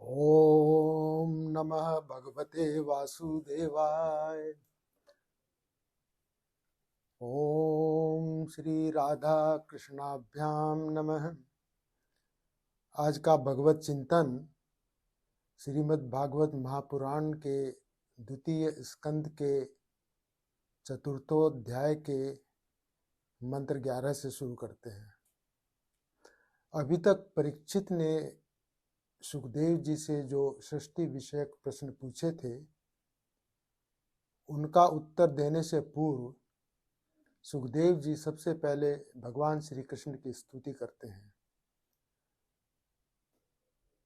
ओम नमः भगवते वासुदेवाय। ओम श्री राधा कृष्णाभ्याम नमः। आज का भगवत चिंतन श्रीमद् भागवत महापुराण के द्वितीय स्कंद के चतुर्थोध्याय के मंत्र 11 से शुरू करते हैं। अभी तक परीक्षित ने सुखदेव जी से जो सृष्टि विषयक प्रश्न पूछे थे, उनका उत्तर देने से पूर्व सुखदेव जी सबसे पहले भगवान श्री कृष्ण की स्तुति करते हैं।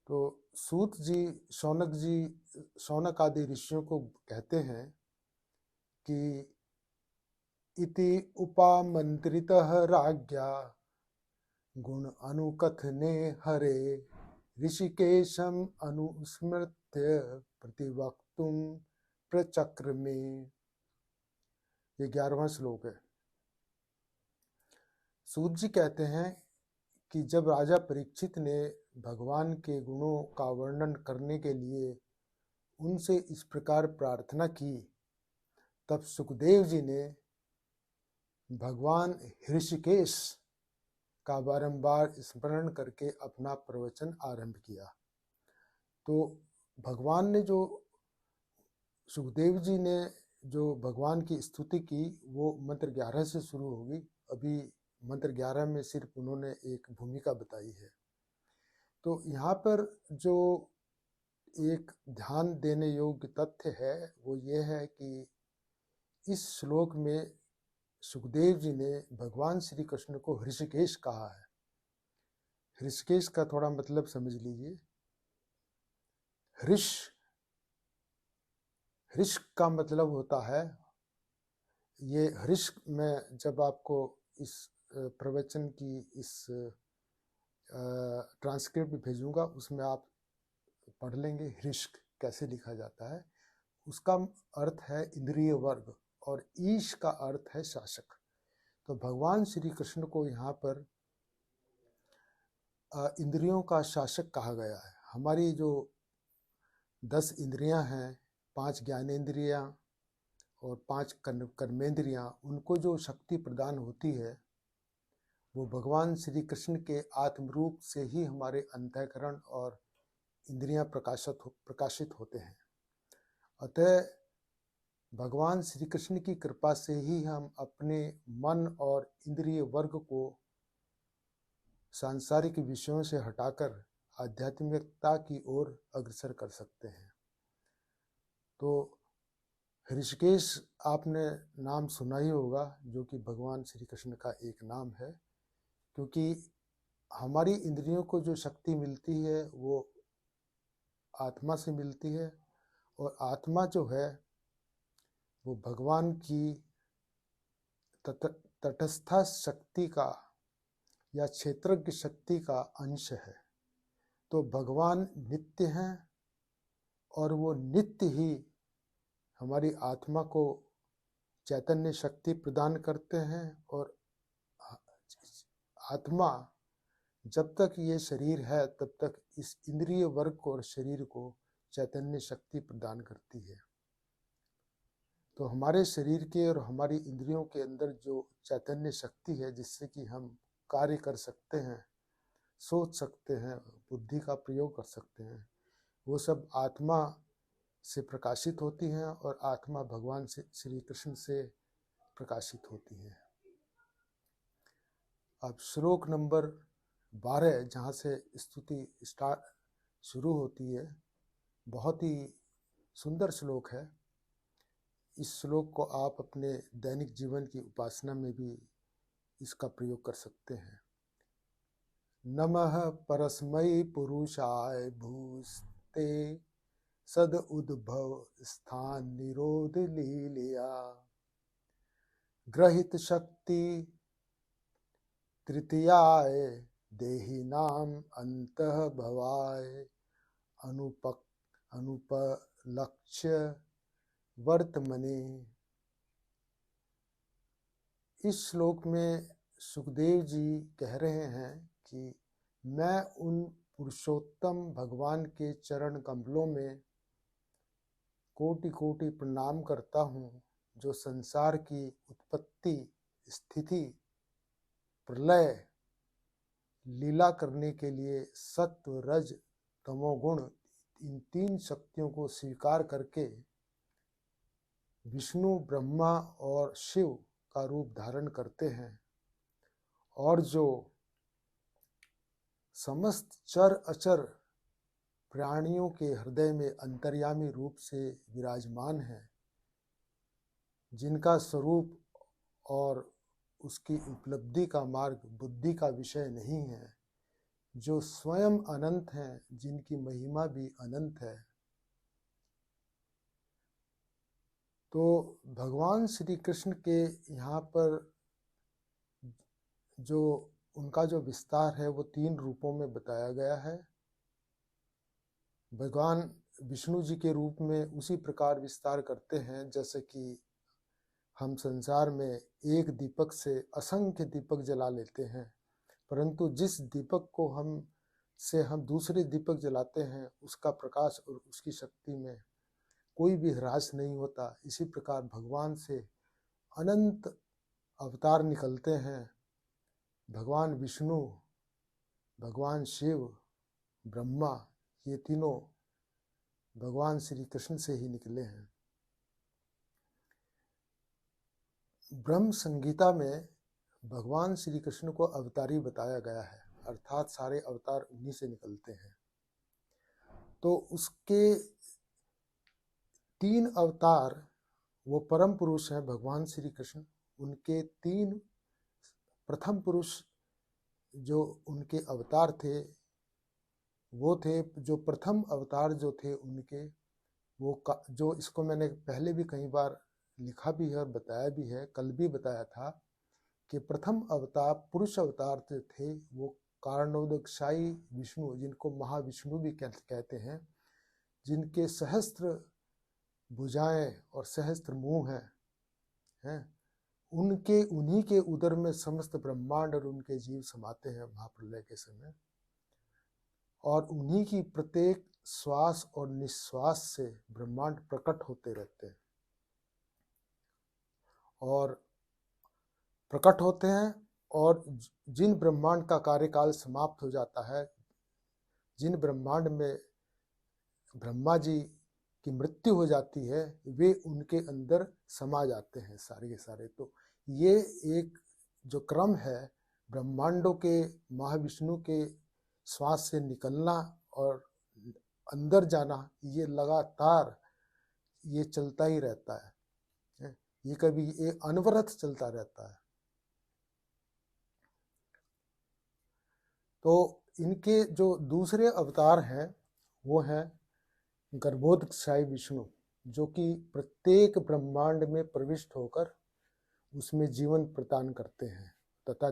तो सूत जी शौनक आदि ऋषियों को कहते हैं कि इति उपामंत्रितः राज्ञा गुण अनुकथने हरे ऋषिकेशम अनुस्मृत्य प्रतिवक्तुम प्रचक्रमे। ये 11वां श्लोक है। सूत जी कहते हैं कि जब राजा परीक्षित ने भगवान के गुणों का वर्णन करने के लिए उनसे इस प्रकार प्रार्थना की, तब सुखदेव जी ने भगवान ऋषिकेश का बारंबार स्मरण करके अपना प्रवचन आरंभ किया। तो भगवान ने जो सुखदेव जी ने जो भगवान की स्तुति की वो मंत्र 11 से शुरू होगी। अभी मंत्र 11 में सिर्फ उन्होंने एक भूमिका बताई है। तो यहाँ पर जो एक ध्यान देने योग्य तथ्य है वो ये है कि इस श्लोक में सुखदेव जी ने भगवान श्री कृष्ण को ऋषिकेश कहा है। ऋषिकेश का थोड़ा मतलब समझ लीजिए। ऋष का मतलब होता है, ये ऋष में जब आपको इस प्रवचन की इस ट्रांसक्रिप्ट भेजूंगा, उसमें आप पढ़ लेंगे ऋष कैसे लिखा जाता है। उसका अर्थ है इंद्रिय वर्ग और ईश का अर्थ है शासक। तो भगवान श्री कृष्ण को यहाँ पर इंद्रियों का शासक कहा गया है। हमारी जो 10 इंद्रियां हैं, 5 ज्ञानेंद्रियां और 5 कर्मेंद्रियां, उनको जो शक्ति प्रदान होती है वो भगवान श्री कृष्ण के आत्मरूप से ही हमारे अंतःकरण और इंद्रियां प्रकाशित होते हैं। अतः भगवान श्री कृष्ण की कृपा से ही हम अपने मन और इंद्रिय वर्ग को सांसारिक विषयों से हटाकर आध्यात्मिकता की ओर अग्रसर कर सकते हैं। तो ऋषिकेश आपने नाम सुना ही होगा, जो कि भगवान श्री कृष्ण का एक नाम है, क्योंकि हमारी इंद्रियों को जो शक्ति मिलती है वो आत्मा से मिलती है, और आत्मा जो है वो भगवान की तटस्थ शक्ति का या क्षेत्रज्ञ शक्ति का अंश है। तो भगवान नित्य हैं और वो नित्य ही हमारी आत्मा को चैतन्य शक्ति प्रदान करते हैं, और आत्मा जब तक ये शरीर है तब तक इस इंद्रिय वर्ग को और शरीर को चैतन्य शक्ति प्रदान करती है। तो हमारे शरीर के और हमारी इंद्रियों के अंदर जो चैतन्य शक्ति है जिससे कि हम कार्य कर सकते हैं, सोच सकते हैं, बुद्धि का प्रयोग कर सकते हैं, वो सब आत्मा से प्रकाशित होती हैं और आत्मा भगवान से श्री कृष्ण से प्रकाशित होती है। अब श्लोक नंबर 12 जहाँ से स्तुति शुरू होती है, बहुत ही सुंदर श्लोक है। इस श्लोक को आप अपने दैनिक जीवन की उपासना में भी इसका प्रयोग कर सकते हैं। नमः परस्मै पुरुषाय भूस्ते सद उद्भव स्थान निरोध लीलिया ग्रहित शक्ति तृतीयाय देहि नाम अंतः भवाय अनुपलक्ष्य वर्तमने। इस श्लोक में सुखदेव जी कह रहे हैं कि मैं उन पुरुषोत्तम भगवान के चरण कमलों में कोटि कोटि प्रणाम करता हूँ, जो संसार की उत्पत्ति, स्थिति, प्रलय लीला करने के लिए सत्व, रज, तमोगुण इन 3 शक्तियों को स्वीकार करके विष्णु, ब्रह्मा और शिव का रूप धारण करते हैं, और जो समस्त चर अचर प्राणियों के हृदय में अंतर्यामी रूप से विराजमान हैं, जिनका स्वरूप और उसकी उपलब्धि का मार्ग बुद्धि का विषय नहीं है, जो स्वयं अनंत हैं, जिनकी महिमा भी अनंत है। तो भगवान श्री कृष्ण के यहाँ पर जो उनका जो विस्तार है वो 3 रूपों में बताया गया है। भगवान विष्णु जी के रूप में उसी प्रकार विस्तार करते हैं जैसे कि हम संसार में एक दीपक से असंख्य दीपक जला लेते हैं, परंतु जिस दीपक को हम दूसरे दीपक जलाते हैं, उसका प्रकाश और उसकी शक्ति में कोई भी ह्रास नहीं होता। इसी प्रकार भगवान से अनंत अवतार निकलते हैं। भगवान विष्णु, भगवान शिव, ब्रह्मा, ये तीनों भगवान श्री कृष्ण से ही निकले हैं। ब्रह्म संगीता में भगवान श्री कृष्ण को अवतारी बताया गया है, अर्थात सारे अवतार उन्हीं से निकलते हैं। तो उसके 3 अवतार वो परम पुरुष हैं भगवान श्री कृष्ण। उनके 3 प्रथम पुरुष जो उनके अवतार थे वो थे, जो प्रथम अवतार जो थे उनके वो जो इसको मैंने पहले भी कई बार लिखा भी है और बताया भी है, कल भी बताया था कि प्रथम अवतार पुरुष अवतार थे वो कारणोदकशाही विष्णु, जिनको महाविष्णु भी कहते हैं, जिनके सहस्त्र भुजाएं और सहस्त्र मुंह हैं। उन्हीं के उदर में समस्त ब्रह्मांड और उनके जीव समाते हैं महाप्रलय के समय, और उन्हीं की प्रत्येक श्वास और निश्वास से ब्रह्मांड प्रकट होते रहते हैं और प्रकट होते हैं। और जिन ब्रह्मांड का कार्यकाल समाप्त हो जाता है, जिन ब्रह्मांड में ब्रह्मा जी की मृत्यु हो जाती है, वे उनके अंदर समा जाते हैं सारे के सारे। तो ये एक जो क्रम है ब्रह्मांडों के महाविष्णु के श्वास से निकलना और अंदर जाना, ये लगातार ये चलता ही रहता है। ये कभी ये अनवरत चलता रहता है। तो इनके जो दूसरे अवतार हैं वो हैं गर्भोदकशाही विष्णु, जो कि प्रत्येक ब्रह्मांड में प्रविष्ट होकर उसमें जीवन प्रदान करते हैं तथा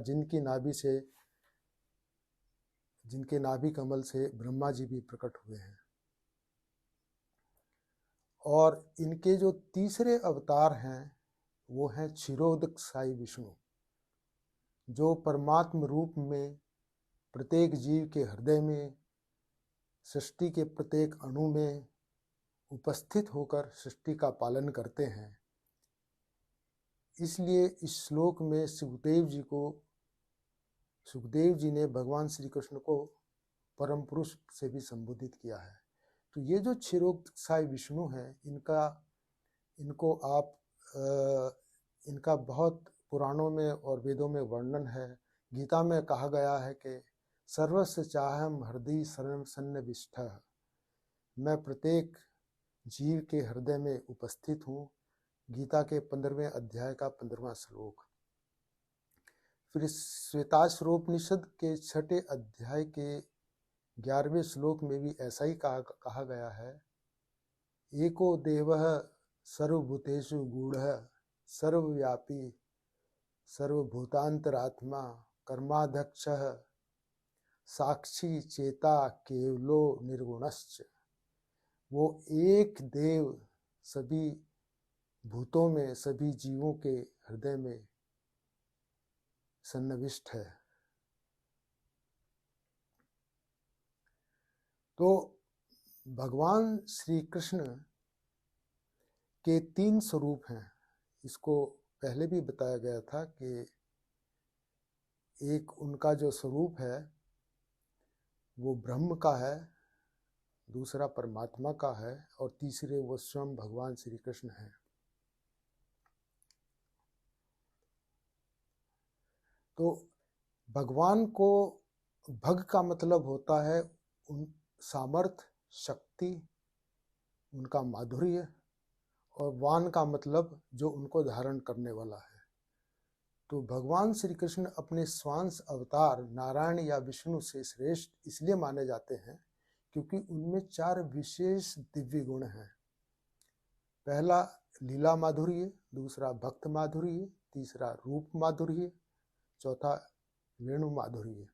जिनके नाभि कमल से ब्रह्मा जी भी प्रकट हुए हैं। और इनके जो तीसरे अवतार हैं वो हैं क्षीरोदकशाही विष्णु, जो परमात्म रूप में प्रत्येक जीव के हृदय में, सृष्टि के प्रत्येक अणु में उपस्थित होकर सृष्टि का पालन करते हैं। इसलिए इस श्लोक में सुखदेव जी ने भगवान श्री कृष्ण को परम पुरुष से भी संबोधित किया है। तो ये जो क्षीरोदकशाही विष्णु हैं, इनका बहुत पुराणों में और वेदों में वर्णन है। गीता में कहा गया है कि सर्वस्य चाहम हृदय सन्निविष्टः, मैं प्रत्येक जीव के हृदय में उपस्थित हूँ। गीता के 15वें अध्याय का 15वां श्लोक। फिर श्वेताश्वरोपनिषद के 6ठे अध्याय के 11वें श्लोक में भी ऐसा ही कहा गया है। एको देवः सर्वभूतेषु गूढ़ः सर्वव्यापी सर्वभूतांतरात्मा कर्माध्यक्षः साक्षी चेता केवलो निर्गुणश्च। वो एक देव सभी भूतों में, सभी जीवों के हृदय में सन्निविष्ट है। तो भगवान श्री कृष्ण के 3 स्वरूप हैं। इसको पहले भी बताया गया था कि एक उनका जो स्वरूप है वो ब्रह्म का है, दूसरा परमात्मा का है और तीसरे वो स्वयं भगवान श्री कृष्ण हैं। तो भगवान को भग का मतलब होता है उन सामर्थ्य, शक्ति, उनका माधुर्य, और वान का मतलब जो उनको धारण करने वाला है। तो भगवान श्री कृष्ण अपने स्वांश अवतार नारायण या विष्णु से श्रेष्ठ इसलिए माने जाते हैं क्योंकि उनमें 4 विशेष दिव्य गुण हैं। पहला लीला माधुर्य, दूसरा भक्त माधुर्य, तीसरा रूप माधुर्य, चौथा वेणु माधुर्य।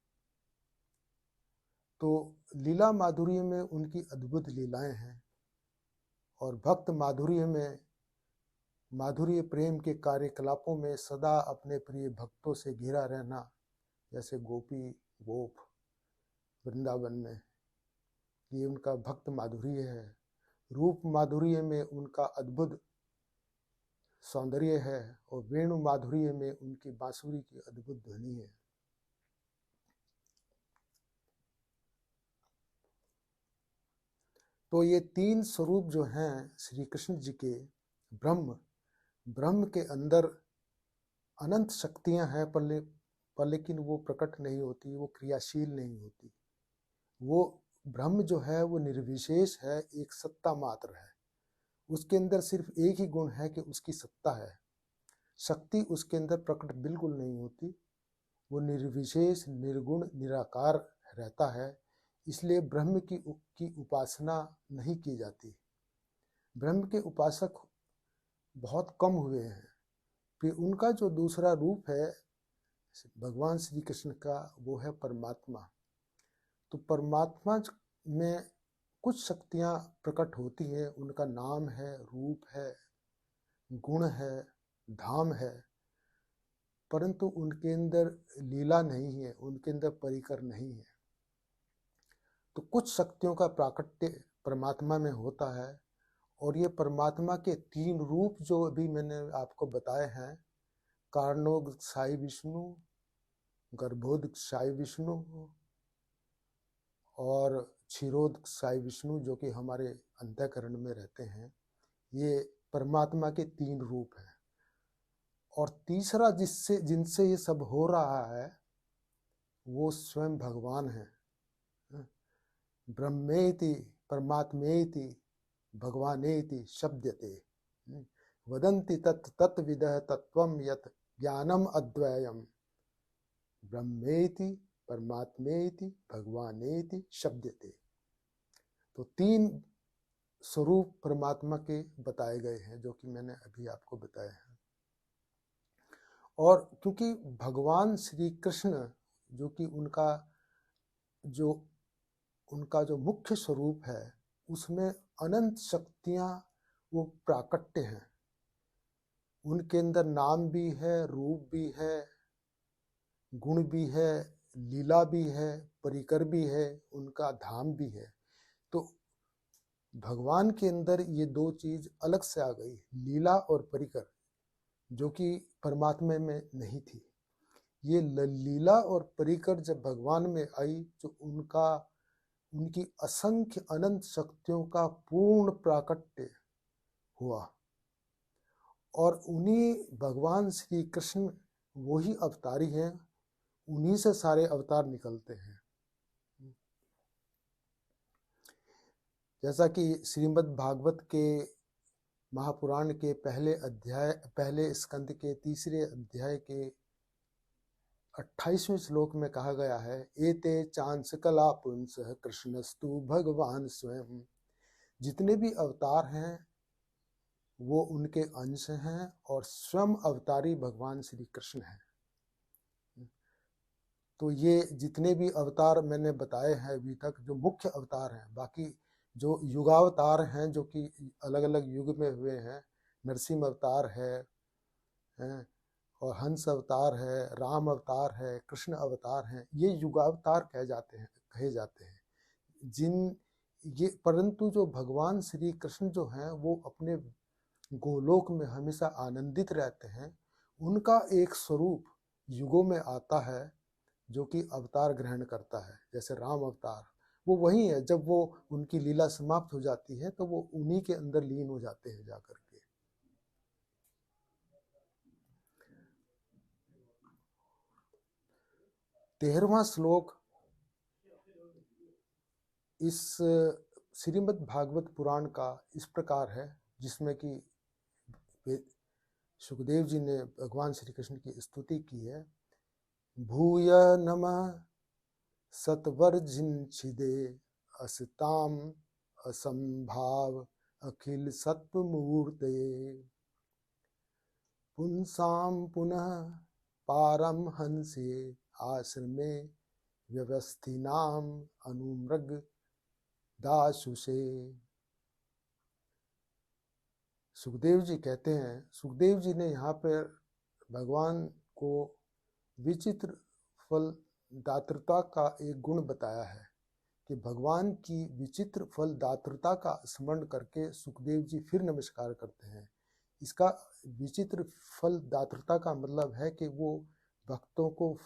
तो लीला माधुर्य में उनकी अद्भुत लीलाएं हैं और भक्त माधुर्य में माधुर्य प्रेम के कार्यकलापों में सदा अपने प्रिय भक्तों से घिरा रहना, जैसे गोपी गोप वृंदावन में, ये उनका भक्त माधुर्य है। रूप माधुर्य में उनका अद्भुत सौंदर्य है और वेणु माधुर्य में उनकी बांसुरी की अद्भुत ध्वनि है। तो ये 3 स्वरूप जो हैं श्री कृष्ण जी के, ब्रह्म के अंदर अनंत शक्तियां हैं पर लेकिन वो प्रकट नहीं होती, वो क्रियाशील नहीं होती। वो ब्रह्म जो है वो निर्विशेष है, एक सत्ता मात्र है। उसके अंदर सिर्फ एक ही गुण है कि उसकी सत्ता है। शक्ति उसके अंदर प्रकट बिल्कुल नहीं होती। वो निर्विशेष, निर्गुण, निराकार रहता है। इसलिए ब्रह्म की उपासना नहीं की जाती। ब्रह्म के उपासक बहुत कम हुए हैं। फिर उनका जो दूसरा रूप है भगवान श्री कृष्ण का, वो है परमात्मा। तो परमात्मा में कुछ शक्तियां प्रकट होती हैं। उनका नाम है, रूप है, गुण है, धाम है, परंतु उनके अंदर लीला नहीं है, उनके अंदर परिकर नहीं है। तो कुछ शक्तियों का प्राकट्य परमात्मा में होता है और ये परमात्मा के 3 रूप जो अभी मैंने आपको बताए हैं, कारणोदक विष्णु, गर्भोदक विष्णु और क्षीरोदक विष्णु, जो कि हमारे अंतःकरण में रहते हैं, ये परमात्मा के 3 रूप हैं। और तीसरा जिनसे ये सब हो रहा है वो स्वयं भगवान है। ब्रह्मेति परमात्मेति भगवानेति शब्दते, वदन्ति तत्विदः तत्त्वं यत् ज्ञानम अद्वयम्, ब्रह्मेति परमात्मेति भगवानेति शब्दते। तो 3 स्वरूप परमात्मा के बताए गए हैं जो कि मैंने अभी आपको बताए हैं। और क्योंकि भगवान श्री कृष्ण जो कि उनका जो मुख्य स्वरूप है उसमें अनंत शक्तियां वो प्राकट्य हैं। उनके अंदर नाम भी है, रूप भी है, गुण भी है, लीला भी है, परिकर भी है, उनका धाम भी है। तो भगवान के अंदर ये 2 चीज अलग से आ गई, लीला और परिकर, जो कि परमात्मा में नहीं थी। ये लीला और परिकर जब भगवान में आई तो उनकी असंख्य अनंत शक्तियों का पूर्ण प्राकट्य हुआ। और उन्हीं भगवान श्री कृष्ण वही अवतारी हैं, उन्हीं से सारे अवतार निकलते हैं। जैसा कि श्रीमद् भागवत के महापुराण के पहले स्कंद के 3 अध्याय के 28वें श्लोक में कहा गया है, एते चांस कला पुंस कृष्णस्तु भगवान स्वयं। जितने भी अवतार हैं वो उनके अंश हैं और स्वयं अवतारी भगवान श्री कृष्ण हैं। तो ये जितने भी अवतार मैंने बताए हैं अभी तक, जो मुख्य अवतार हैं, बाकी जो युगावतार हैं जो कि अलग अलग युग में हुए हैं, नरसिंह अवतार है और हंस अवतार है, राम अवतार है, कृष्ण अवतार हैं, ये युगावतार कहे जाते हैं। ये परंतु जो भगवान श्री कृष्ण जो हैं वो अपने गोलोक में हमेशा आनंदित रहते हैं। उनका एक स्वरूप युगों में आता है जो कि अवतार ग्रहण करता है, जैसे राम अवतार, वो वही है। जब वो उनकी लीला समाप्त हो जाती है तो वो उन्हीं के अंदर लीन हो जाते हैं जाकर के। 13वां श्लोक इस श्रीमद् भागवत पुराण का इस प्रकार है, जिसमें कि सुखदेव जी ने भगवान श्री कृष्ण की स्तुति की है। भूय नमः सत्वर्जिन्छिदे असताम असंभाव अखिल सत्वमूर्ते पुंसाम पुनः पारमहंसे आश्रमे व्यवस्थिनाम अनुमृग दासुषे। सुखदेव जी कहते हैं, सुखदेव जी ने यहाँ पर भगवान को विचित्र फल दातृता का एक गुण बताया है कि भगवान की विचित्र फल दातृता का स्मरण करके सुखदेव जी फिर नमस्कार करते हैं। इसका विचित्र फल दातृता का मतलब है कि वो भक्तों को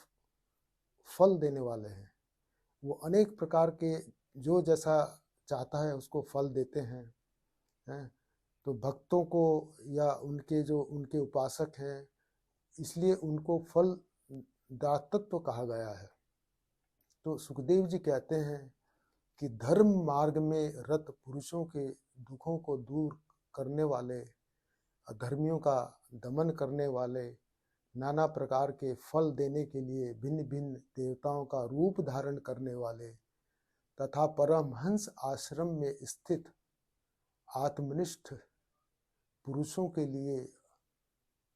फल देने वाले हैं। वो अनेक प्रकार के जो जैसा चाहता है उसको फल देते हैं, तो भक्तों को या उनके जो उनके उपासक हैं, इसलिए उनको फल दातृत्व कहा गया है। तो सुखदेव जी कहते हैं कि धर्म मार्ग में रत पुरुषों के दुखों को दूर करने वाले, अधर्मियों का दमन करने वाले, नाना प्रकार के फल देने के लिए भिन्न भिन्न देवताओं का रूप धारण करने वाले तथा परमहंस आश्रम में स्थित आत्मनिष्ठ पुरुषों के लिए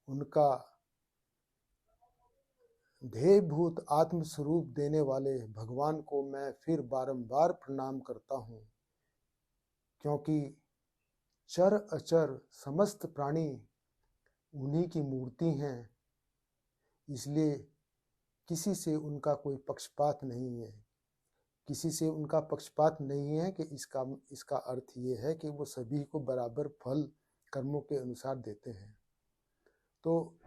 उनका ध्येयभूत आत्मस्वरूप देने वाले भगवान को मैं फिर बारंबार प्रणाम करता हूँ, क्योंकि चर अचर समस्त प्राणी उन्हीं की मूर्ति हैं। इसलिए किसी से उनका कोई पक्षपात नहीं है। किसी से उनका पक्षपात नहीं है कि इसका अर्थ ये है कि वो सभी को बराबर फल कर्मों के अनुसार देते हैं। तो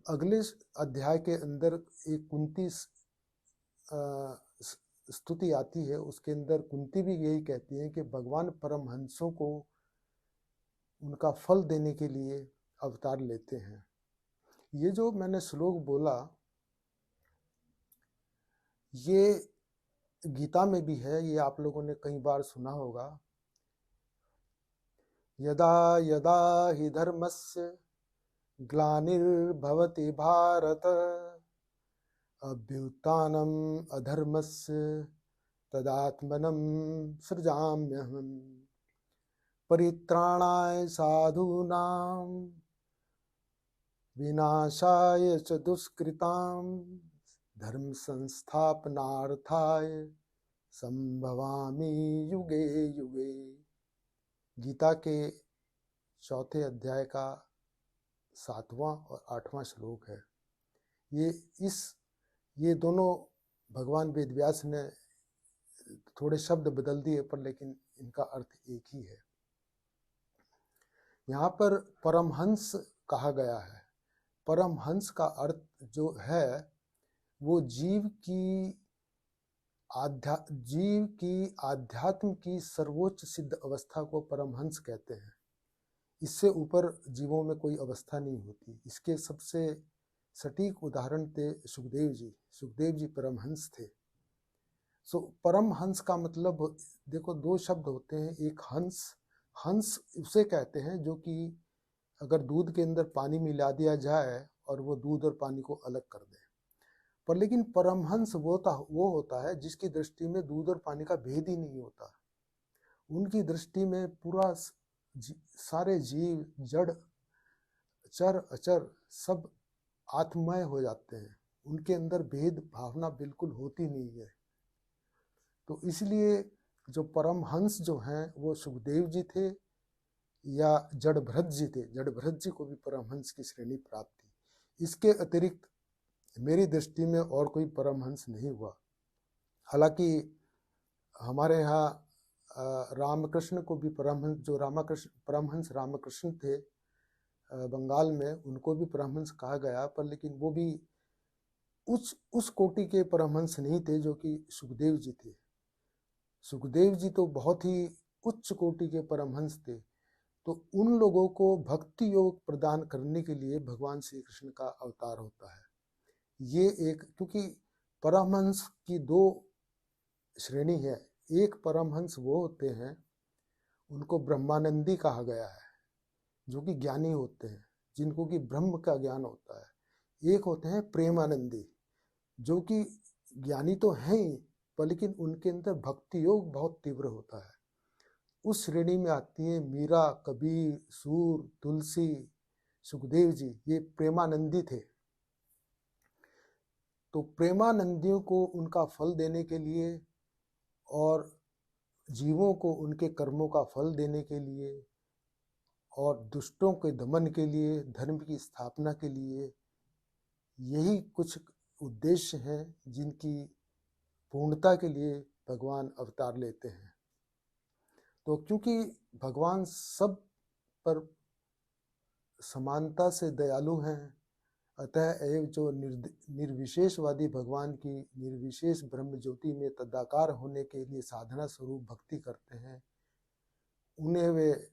अगले अध्याय के अंदर एक कुंती स्तुति आती है। उसके अंदर कुंती भी यही कहती है कि भगवान परमहंसों को उनका फल देने के लिए अवतार लेते हैं। ये जो मैंने श्लोक बोला ये गीता में भी है, ये आप लोगों ने कई बार सुना होगा। यदा यदा हि धर्मस्य ग्लानिर्भवति भारत अभ्युत्थानम् अधर्मस्य तदात्मनं सृजाम्यहम् परित्राणाय साधूनां विनाशाय च दुष्कृतां धर्म संस्थापनार्थाय संभवामि युगे युगे। गीता के 4 अध्याय का 7वां और 8वां श्लोक है। ये दोनों भगवान वेदव्यास ने थोड़े शब्द बदल दिए पर लेकिन इनका अर्थ एक ही है। यहाँ पर परमहंस कहा गया है। परमहंस का अर्थ जो है वो जीव की आध्यात्म की सर्वोच्च सिद्ध अवस्था को परमहंस कहते हैं। इससे ऊपर जीवों में कोई अवस्था नहीं होती। इसके सबसे सटीक उदाहरण थे सुखदेव जी। सुखदेव जी परमहंस थे। परमहंस का मतलब देखो 2 शब्द होते हैं। एक हंस उसे कहते हैं जो कि अगर दूध के अंदर पानी मिला दिया जाए और वो दूध और पानी को अलग कर दे। पर लेकिन परमहंस वो होता है जिसकी दृष्टि में दूध और पानी का भेद ही नहीं होता। उनकी दृष्टि में पूरा सारे जीव, जड़, चर अचर सब आत्ममय हो जाते हैं। उनके अंदर भेद भावना बिल्कुल होती नहीं है। तो इसलिए जो परमहंस जो हैं वो सुखदेव जी थे या जड़भरत जी थे। जड़भरत जी को भी परमहंस की श्रेणी प्राप्त थी। इसके अतिरिक्त मेरी दृष्टि में और कोई परमहंस नहीं हुआ। हालांकि हमारे यहाँ रामकृष्ण को भी परमहंस, जो परमहंस रामकृष्ण थे बंगाल में, उनको भी परमहंस कहा गया, पर लेकिन वो भी उस कोटि के परमहंस नहीं थे जो कि सुखदेव जी थे। सुखदेव जी तो बहुत ही उच्च कोटि के परमहंस थे। तो उन लोगों को भक्ति योग प्रदान करने के लिए भगवान श्री कृष्ण का अवतार होता है। ये एक, क्योंकि परमहंस की दो श्रेणी है। एक परमहंस वो होते हैं, उनको ब्रह्मानंदी कहा गया है, जो कि ज्ञानी होते हैं, जिनको कि ब्रह्म का ज्ञान होता है। एक होते हैं प्रेमानंदी, जो कि ज्ञानी तो हैं ही, पर लेकिन उनके अंदर भक्ति योग बहुत तीव्र होता है। उस श्रेणी में आती है मीरा, कबीर, सूर, तुलसी, सुखदेव जी, ये प्रेमानंदी थे। तो प्रेमानंदियों को उनका फल देने के लिए और जीवों को उनके कर्मों का फल देने के लिए और दुष्टों के दमन के लिए, धर्म की स्थापना के लिए, यही कुछ उद्देश्य हैं जिनकी पूर्णता के लिए भगवान अवतार लेते हैं। तो क्योंकि भगवान सब पर समानता से दयालु हैं, अतः एवं जो निर्विशेषवादी भगवान की निर्विशेष ब्रह्म ज्योति में तदाकार होने के लिए साधना स्वरूप भक्ति करते हैं, उन्हें वे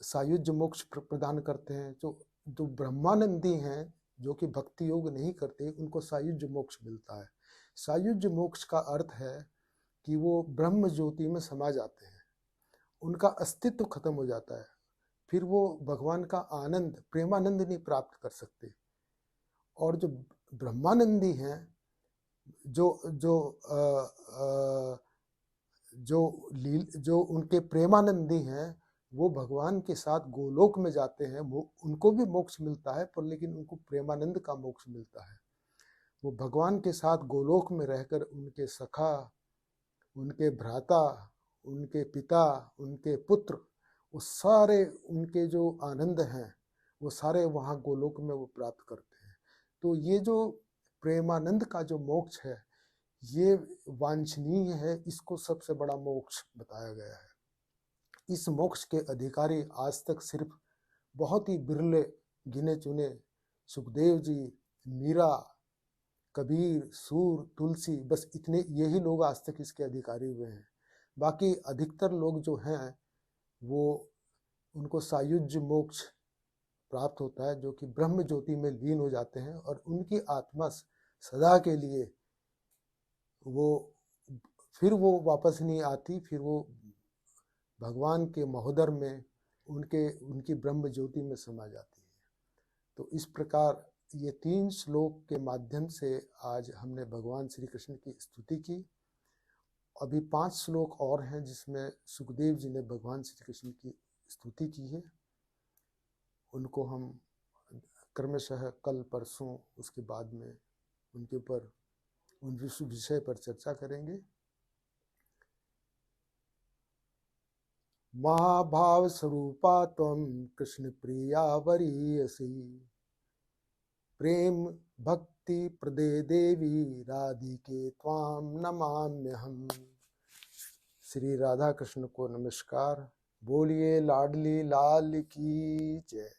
सायुज्य मोक्ष प्रदान करते हैं। जो ब्रह्मानंदी हैं, जो कि भक्ति योग नहीं करते, उनको सायुज्य मोक्ष मिलता है। सायुज्य मोक्ष का अर्थ है कि वो ब्रह्म ज्योति में समा जाते हैं, उनका अस्तित्व खत्म हो जाता है, फिर वो भगवान का आनंद, प्रेमानंद नहीं प्राप्त कर सकते। और जो ब्रह्मानंदी हैं, जो उनके प्रेमानंदी हैं, वो भगवान के साथ गोलोक में जाते हैं, उनको भी मोक्ष मिलता है, पर लेकिन उनको प्रेमानंद का मोक्ष मिलता है। वो भगवान के साथ गोलोक में रहकर उनके सखा, उनके भ्राता, उनके पिता, उनके पुत्र, वो सारे उनके जो आनंद हैं, वो सारे वहाँ गोलोक में वो प्राप्त करते हैं। तो ये जो प्रेमानंद का जो मोक्ष है, ये वांछनीय है, इसको सबसे बड़ा मोक्ष बताया गया है। इस मोक्ष के अधिकारी आज तक सिर्फ बहुत ही बिरले गिने चुने सुखदेव जी, मीरा, कबीर, सूर, तुलसी, बस इतने, यही लोग आज तक इसके अधिकारी हुए हैं। बाकी अधिकतर लोग जो हैं वो, उनको सायुज्य मोक्ष प्राप्त होता है, जो कि ब्रह्म ज्योति में लीन हो जाते हैं और उनकी आत्मा सदा के लिए वो वापस नहीं आती, फिर वो भगवान के महोदर में उनकी ब्रह्म ज्योति में समा जाती है। तो इस प्रकार ये 3 श्लोक के माध्यम से आज हमने भगवान श्री कृष्ण की स्तुति की। अभी 5 श्लोक और हैं जिसमें सुखदेव जी ने भगवान श्री कृष्ण की स्तुति की है। उनको हम क्रमशः कल परसों उसके बाद में उनके ऊपर उन विषय पर चर्चा करेंगे। महाभाव स्वरूपा त्वं कृष्ण प्रिया वरीयसी, प्रेम भक्ति प्रदे देवी राधिके त्वां नमाम्यहम्। श्री राधा कृष्ण को नमस्कार। बोलिए लाडली लाल की जय।